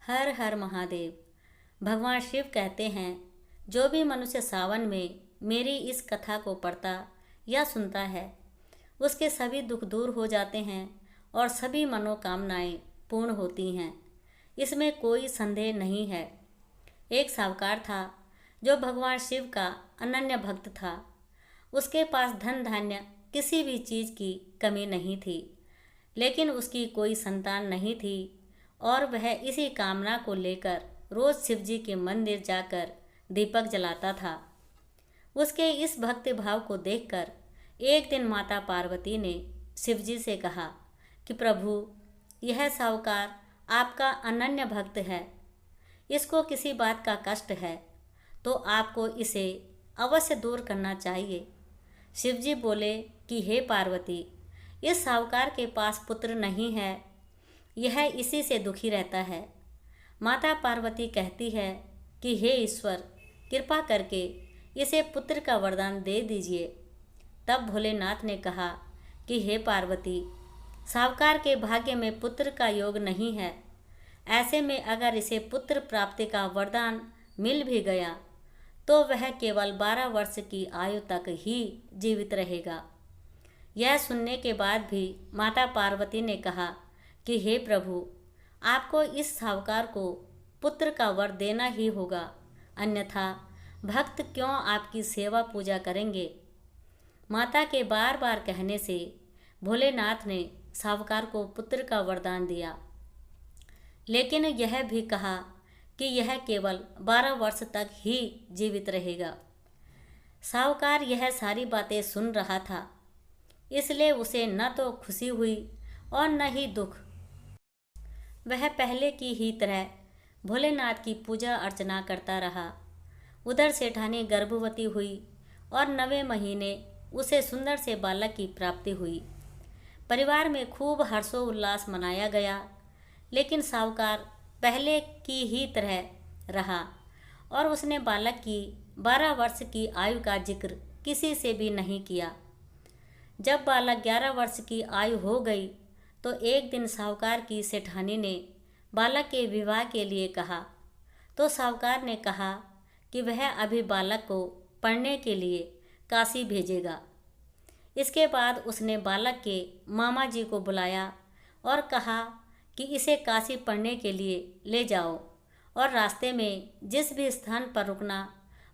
हर हर महादेव। भगवान शिव कहते हैं, जो भी मनुष्य सावन में मेरी इस कथा को पढ़ता या सुनता है, उसके सभी दुख दूर हो जाते हैं और सभी मनोकामनाएं पूर्ण होती हैं। इसमें कोई संदेह नहीं है। एक साहूकार था जो भगवान शिव का अनन्य भक्त था। उसके पास धन धान्य किसी भी चीज़ की कमी नहीं थी, लेकिन उसकी कोई संतान नहीं थी और वह इसी कामना को लेकर रोज शिव जी के मंदिर जाकर दीपक जलाता था। उसके इस भक्ति भाव को देखकर एक दिन माता पार्वती ने शिव जी से कहा कि प्रभु, यह साहूकार आपका अनन्य भक्त है, इसको किसी बात का कष्ट है तो आपको इसे अवश्य दूर करना चाहिए। शिव जी बोले कि हे पार्वती, इस साहूकार के पास पुत्र नहीं है, यह इसी से दुखी रहता है। माता पार्वती कहती है कि हे ईश्वर, कृपा करके इसे पुत्र का वरदान दे दीजिए। तब भोलेनाथ ने कहा कि हे पार्वती, साहूकार के भाग्य में पुत्र का योग नहीं है। ऐसे में अगर इसे पुत्र प्राप्ति का वरदान मिल भी गया तो वह केवल 12 वर्ष की आयु तक ही जीवित रहेगा। यह सुनने के बाद भी माता पार्वती ने कहा कि हे प्रभु, आपको इस साहूकार को पुत्र का वर देना ही होगा, अन्यथा भक्त क्यों आपकी सेवा पूजा करेंगे। माता के बार बार कहने से भोलेनाथ ने साहूकार को पुत्र का वरदान दिया, लेकिन यह भी कहा कि यह केवल 12 वर्ष तक ही जीवित रहेगा। साहूकार यह सारी बातें सुन रहा था, इसलिए उसे न तो खुशी हुई और न ही दुख। वह पहले की ही तरह भोलेनाथ की पूजा अर्चना करता रहा। उधर सेठानी गर्भवती हुई और 9वें महीने उसे सुंदर से बालक की प्राप्ति हुई। परिवार में खूब हर्षोल्लास मनाया गया, लेकिन साहूकार पहले की ही तरह रहा और उसने बालक की 12 वर्ष की आयु का जिक्र किसी से भी नहीं किया। जब बालक 11 वर्ष की आयु हो गई तो एक दिन साहूकार की सेठानी ने बालक के विवाह के लिए कहा, तो साहूकार ने कहा कि वह अभी बालक को पढ़ने के लिए काशी भेजेगा। इसके बाद उसने बालक के मामा जी को बुलाया और कहा कि इसे काशी पढ़ने के लिए ले जाओ और रास्ते में जिस भी स्थान पर रुकना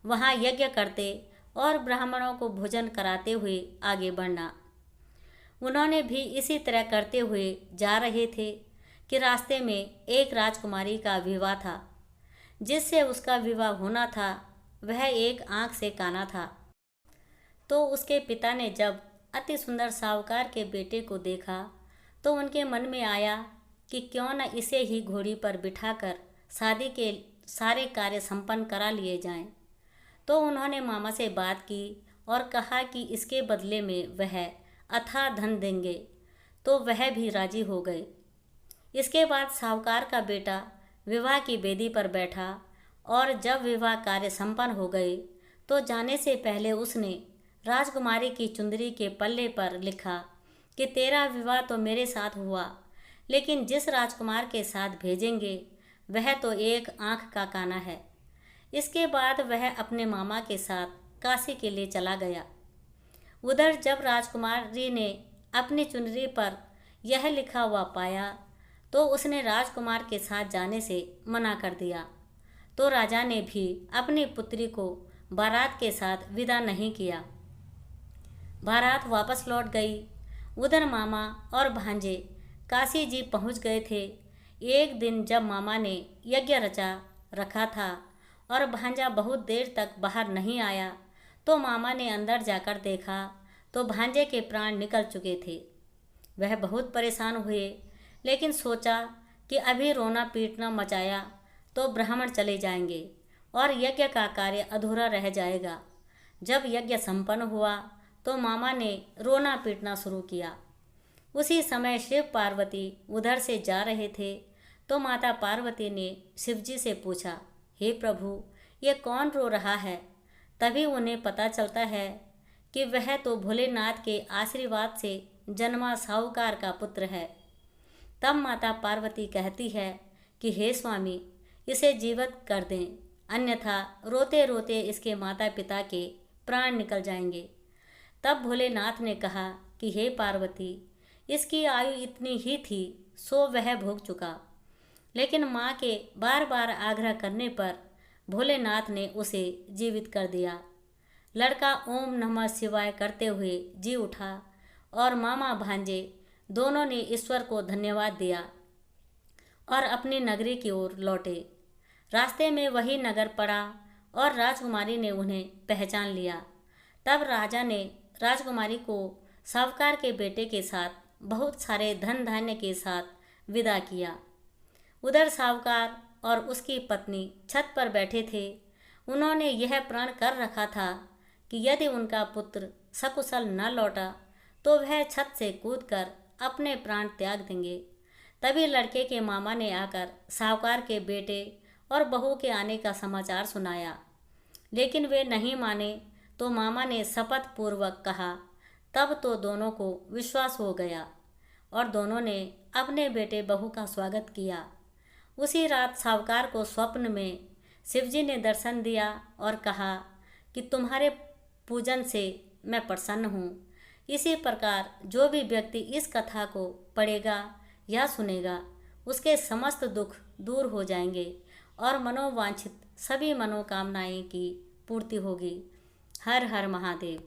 वहाँ यज्ञ करते और ब्राह्मणों को भोजन कराते हुए आगे बढ़ना। उन्होंने भी इसी तरह करते हुए जा रहे थे कि रास्ते में एक राजकुमारी का विवाह था। जिससे उसका विवाह होना था वह एक आँख से काना था। तो उसके पिता ने जब अति सुंदर साहूकार के बेटे को देखा तो उनके मन में आया कि क्यों न इसे ही घोड़ी पर बिठाकर शादी के सारे कार्य संपन्न करा लिए जाएं। तो उन्होंने मामा से बात की और कहा कि इसके बदले में वह अथाह धन देंगे, तो वह भी राजी हो गए। इसके बाद साहूकार का बेटा विवाह की बेदी पर बैठा और जब विवाह कार्य संपन्न हो गए तो जाने से पहले उसने राजकुमारी की चुंदरी के पल्ले पर लिखा कि तेरा विवाह तो मेरे साथ हुआ, लेकिन जिस राजकुमार के साथ भेजेंगे वह तो एक आँख का काना है। इसके बाद वह अपने मामा के साथ काशी के लिए चला गया। उधर जब राजकुमारी ने अपनी चुनरी पर यह लिखा हुआ पाया तो उसने राजकुमार के साथ जाने से मना कर दिया। तो राजा ने भी अपनी पुत्री को बारात के साथ विदा नहीं किया। बारात वापस लौट गई। उधर मामा और भांजे काशी जी पहुंच गए थे। एक दिन जब मामा ने यज्ञ रचा रखा था और भांजा बहुत देर तक बाहर नहीं आया तो मामा ने अंदर जाकर देखा तो भांजे के प्राण निकल चुके थे। वह बहुत परेशान हुए, लेकिन सोचा कि अभी रोना पीटना मचाया तो ब्राह्मण चले जाएंगे और यज्ञ का कार्य अधूरा रह जाएगा। जब यज्ञ संपन्न हुआ तो मामा ने रोना पीटना शुरू किया। उसी समय शिव पार्वती उधर से जा रहे थे तो माता पार्वती ने शिवजी से पूछा, हे प्रभु, ये कौन रो रहा है। तभी उन्हें पता चलता है कि वह तो भोलेनाथ के आशीर्वाद से जन्मा साहूकार का पुत्र है। तब माता पार्वती कहती है कि हे स्वामी, इसे जीवित कर दें, अन्यथा रोते रोते इसके माता पिता के प्राण निकल जाएंगे। तब भोलेनाथ ने कहा कि हे पार्वती, इसकी आयु इतनी ही थी, सो वह भोग चुका। लेकिन माँ के बार बार आग्रह करने पर भोलेनाथ ने उसे जीवित कर दिया। लड़का ओम नमः शिवाय करते हुए जी उठा और मामा भांजे दोनों ने ईश्वर को धन्यवाद दिया और अपनी नगरी की ओर लौटे। रास्ते में वही नगर पड़ा और राजकुमारी ने उन्हें पहचान लिया। तब राजा ने राजकुमारी को साहूकार के बेटे के साथ बहुत सारे धन धान्य के साथ विदा किया। उधर साहूकार और उसकी पत्नी छत पर बैठे थे। उन्होंने यह प्रण कर रखा था कि यदि उनका पुत्र सकुशल न लौटा तो वह छत से कूदकर अपने प्राण त्याग देंगे। तभी लड़के के मामा ने आकर साहूकार के बेटे और बहू के आने का समाचार सुनाया, लेकिन वे नहीं माने तो मामा ने शपथ पूर्वक कहा। तब तो दोनों को विश्वास हो गया और दोनों ने अपने बेटे बहू का स्वागत किया। उसी रात साहूकार को स्वप्न में शिवजी ने दर्शन दिया और कहा कि तुम्हारे पूजन से मैं प्रसन्न हूँ। इसी प्रकार जो भी व्यक्ति इस कथा को पढ़ेगा या सुनेगा, उसके समस्त दुख दूर हो जाएंगे और मनोवांछित सभी मनोकामनाएं की पूर्ति होगी। हर हर महादेव।